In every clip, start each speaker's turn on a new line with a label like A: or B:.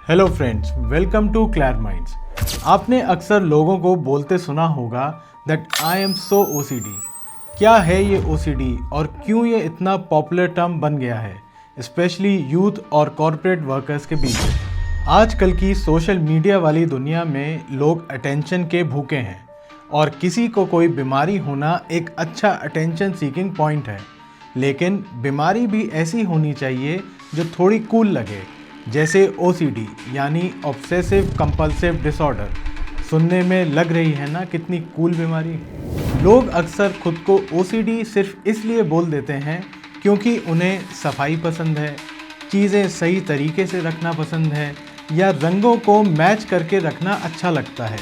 A: Hello friends, welcome to clear minds. आपने अक्सर लोगों को बोलते सुना होगा that I am so OCD. क्या है ये ओसीडी और क्यों ये इतना पॉपुलर टर्म बन गया है, स्पेशली यूथ और कॉरपोरेट वर्कर्स के बीच। आजकल की सोशल मीडिया वाली दुनिया में लोग अटेंशन के भूखे हैं और किसी को कोई बीमारी होना एक अच्छा अटेंशन सीकिंग पॉइंट है। लेकिन बीमारी भी ऐसी होनी चाहिए जो थोड़ी कूल लगे, जैसे OCD यानी ऑब्सेसिव कंपल्सिव डिसऑर्डर। सुनने में लग रही है ना कितनी कूल बीमारी। लोग अक्सर खुद को OCD सिर्फ इसलिए बोल देते हैं क्योंकि उन्हें सफाई पसंद है, चीज़ें सही तरीके से रखना पसंद है या रंगों को मैच करके रखना अच्छा लगता है।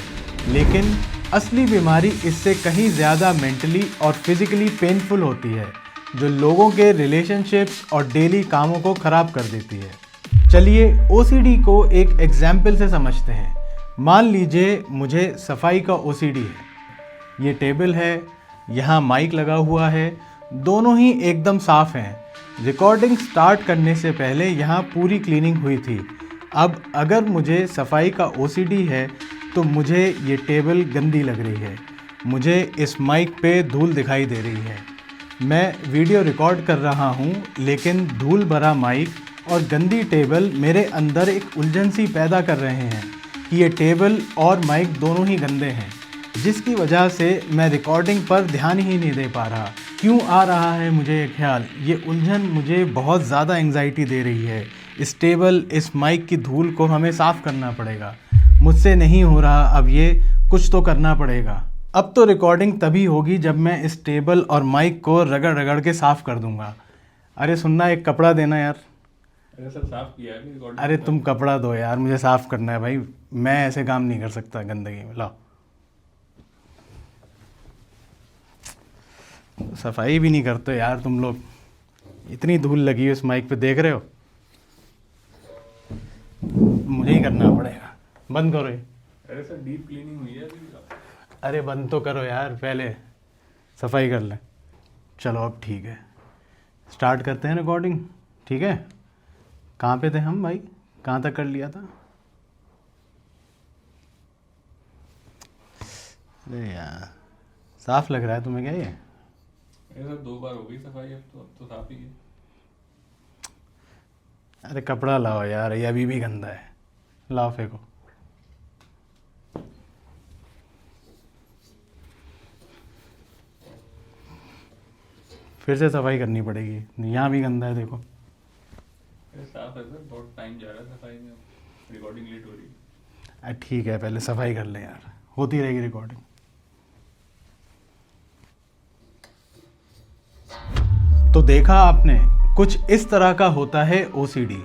A: लेकिन असली बीमारी इससे कहीं ज़्यादा मेंटली और फिज़िकली पेनफुल होती है, जो लोगों के रिलेशनशिप्स और डेली कामों को ख़राब कर देती है। चलिए OCD को एक एग्जाम्पल से समझते हैं। मान लीजिए मुझे सफाई का OCD है। ये टेबल है, यहाँ माइक लगा हुआ है, दोनों ही एकदम साफ़ हैं। रिकॉर्डिंग स्टार्ट करने से पहले यहाँ पूरी क्लीनिंग हुई थी। अब अगर मुझे सफाई का OCD है तो मुझे ये टेबल गंदी लग रही है, मुझे इस माइक पे धूल दिखाई दे रही है। मैं वीडियो रिकॉर्ड कर रहा हूँ, लेकिन धूल भरा माइक और गंदी टेबल मेरे अंदर एक उलझन सी पैदा कर रहे हैं कि ये टेबल और माइक दोनों ही गंदे हैं, जिसकी वजह से मैं रिकॉर्डिंग पर ध्यान ही नहीं दे पा रहा। क्यों आ रहा है मुझे ये ख्याल? ये उलझन मुझे बहुत ज़्यादा एंग्जाइटी दे रही है। इस टेबल, इस माइक की धूल को हमें साफ़ करना पड़ेगा। मुझसे नहीं हो रहा, अब ये कुछ तो करना पड़ेगा। अब तो रिकॉर्डिंग तभी होगी जब मैं इस टेबल और माइक को रगड़ रगड़ के साफ़ कर दूंगा। अरे सुनना, एक कपड़ा देना यार।
B: अरे सर, साफ किया है रिकॉर्डिंग।
A: अरे तुम कपड़ा दो यार, मुझे साफ़ करना है भाई। मैं ऐसे काम नहीं कर सकता गंदगी में। लाओ, सफाई भी नहीं करते यार तुम लोग। इतनी धूल लगी है इस माइक पे, देख रहे हो। मुझे ही करना पड़ेगा। बंद करो ये।
B: अरे सर, डीप क्लीनिंग हुई है अभी।
A: अरे बंद तो करो यार, पहले सफाई कर लें। चलो अब ठीक है, स्टार्ट करते हैं रिकॉर्डिंग। ठीक है, कहाँ पे थे हम भाई? कहाँ तक कर लिया था? अरे यार, साफ लग रहा है तुम्हें क्या ये?
B: अरे सर, 2 बार हो गई सफाई, अब तो साफ ही है।
A: अरे कपड़ा लाओ यार, ये अभी भी गंदा है। लाओ फेंको। फिर से सफाई करनी पड़ेगी, यहाँ भी गंदा है देखो।
B: अरे साफ है सर, बहुत टाइम जा रहा है सफाई में, रिकॉर्डिंग लेट हो रही है।
A: अरे ठीक है, पहले सफाई कर लें यार, होती रहेगी रिकॉर्डिंग। तो देखा आपने, कुछ इस तरह का होता है OCD।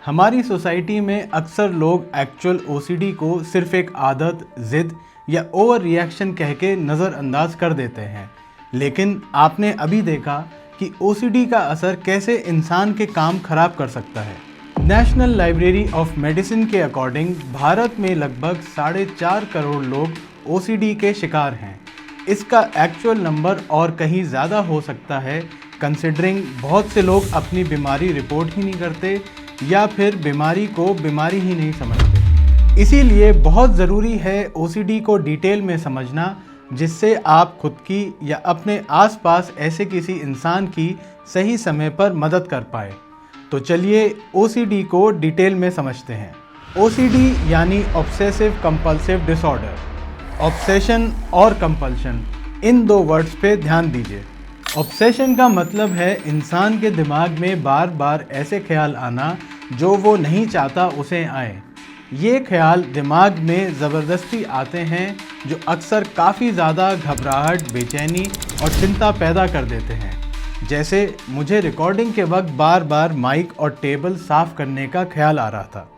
A: हमारी सोसाइटी में अक्सर लोग एक्चुअल OCD को सिर्फ एक आदत, जिद या ओवर रिएक्शन कह के नज़रअंदाज कर देते हैं। लेकिन आपने अभी देखा कि OCD का असर कैसे इंसान के काम खराब कर सकता है। नेशनल लाइब्रेरी ऑफ मेडिसिन के अकॉर्डिंग भारत में लगभग 4.5 करोड़ लोग OCD के शिकार हैं। इसका एक्चुअल नंबर और कहीं ज़्यादा हो सकता है, कंसिडरिंग बहुत से लोग अपनी बीमारी रिपोर्ट ही नहीं करते या फिर बीमारी को बीमारी ही नहीं समझते। इसीलिए बहुत ज़रूरी है OCD को डिटेल में समझना, जिससे आप खुद की या अपने आसपास ऐसे किसी इंसान की सही समय पर मदद कर पाए। तो चलिए OCD को डिटेल में समझते हैं। OCD यानी ऑब्सेसिव कंपल्सिव डिसऑर्डर। ऑब्सेशन और कंपल्शन, इन 2 वर्ड्स पे ध्यान दीजिए। ऑब्सेशन का मतलब है इंसान के दिमाग में बार बार ऐसे ख्याल आना जो वो नहीं चाहता उसे आए। ये ख्याल दिमाग में ज़बरदस्ती आते हैं, जो अक्सर काफ़ी ज़्यादा घबराहट, बेचैनी और चिंता पैदा कर देते हैं। जैसे मुझे रिकॉर्डिंग के वक्त बार बार माइक और टेबल साफ़ करने का ख्याल आ रहा था।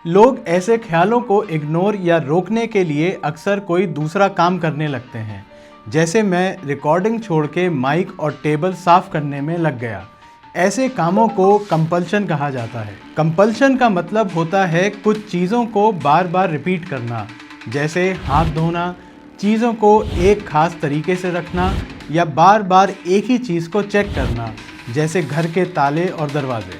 A: लोग ऐसे ख्यालों को इग्नोर या रोकने के लिए अक्सर कोई दूसरा काम करने लगते हैं। जैसे मैं रिकॉर्डिंग छोड़ के माइक और टेबल साफ़ करने में लग गया। ऐसे कामों को कंपल्शन कहा जाता है। कंपल्शन का मतलब होता है कुछ चीज़ों को बार बार रिपीट करना, जैसे हाथ धोना, चीज़ों को एक ख़ास तरीके से रखना या बार बार एक ही चीज़ को चेक करना, जैसे घर के ताले और दरवाजे।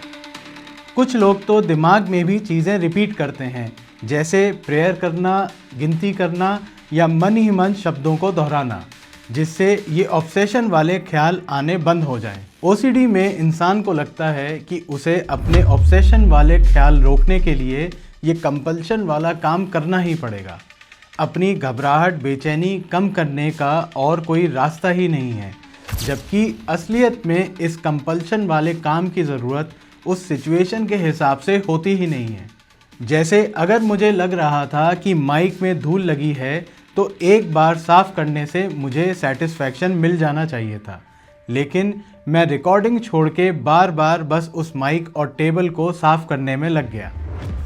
A: कुछ लोग तो दिमाग में भी चीज़ें रिपीट करते हैं, जैसे प्रेयर करना, गिनती करना या मन ही मन शब्दों को दोहराना, जिससे ये ऑब्सेशन वाले ख्याल आने बंद हो जाएं। ओसीडी में इंसान को लगता है कि उसे अपने ऑब्सेशन वाले ख्याल रोकने के लिए ये कंपल्शन वाला काम करना ही पड़ेगा। अपनी घबराहट, बेचैनी कम करने का और कोई रास्ता ही नहीं है, जबकि असलियत में इस कंपल्शन वाले काम की ज़रूरत उस सिचुएशन के हिसाब से होती ही नहीं है। जैसे अगर मुझे लग रहा था कि माइक में धूल लगी है तो एक बार साफ़ करने से मुझे सेटिस्फैक्शन मिल जाना चाहिए था, लेकिन मैं रिकॉर्डिंग छोड़ के बार बार बस उस माइक और टेबल को साफ़ करने में लग गया।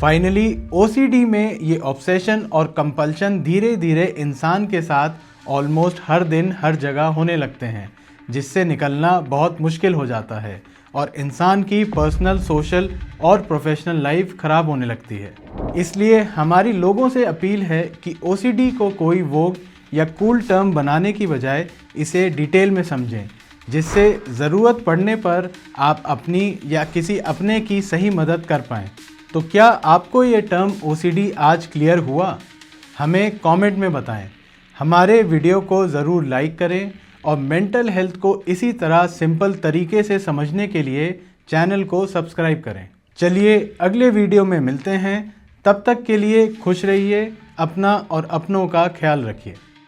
A: फाइनली ओसीडी में ये ऑब्सेशन और कंपल्शन धीरे धीरे इंसान के साथ ऑलमोस्ट हर दिन हर जगह होने लगते हैं, जिससे निकलना बहुत मुश्किल हो जाता है और इंसान की पर्सनल, सोशल और प्रोफेशनल लाइफ ख़राब होने लगती है। इसलिए हमारी लोगों से अपील है कि ओसीडी को कोई वोग या कूल टर्म बनाने की बजाय इसे डिटेल में समझें, जिससे ज़रूरत पड़ने पर आप अपनी या किसी अपने की सही मदद कर पाएँ। तो क्या आपको ये टर्म ओसीडी आज क्लियर हुआ? हमें कमेंट में बताएं। हमारे वीडियो को ज़रूर लाइक करें और मेंटल हेल्थ को इसी तरह सिंपल तरीके से समझने के लिए चैनल को सब्सक्राइब करें। चलिए अगले वीडियो में मिलते हैं। तब तक के लिए खुश रहिए, अपना और अपनों का ख्याल रखिए।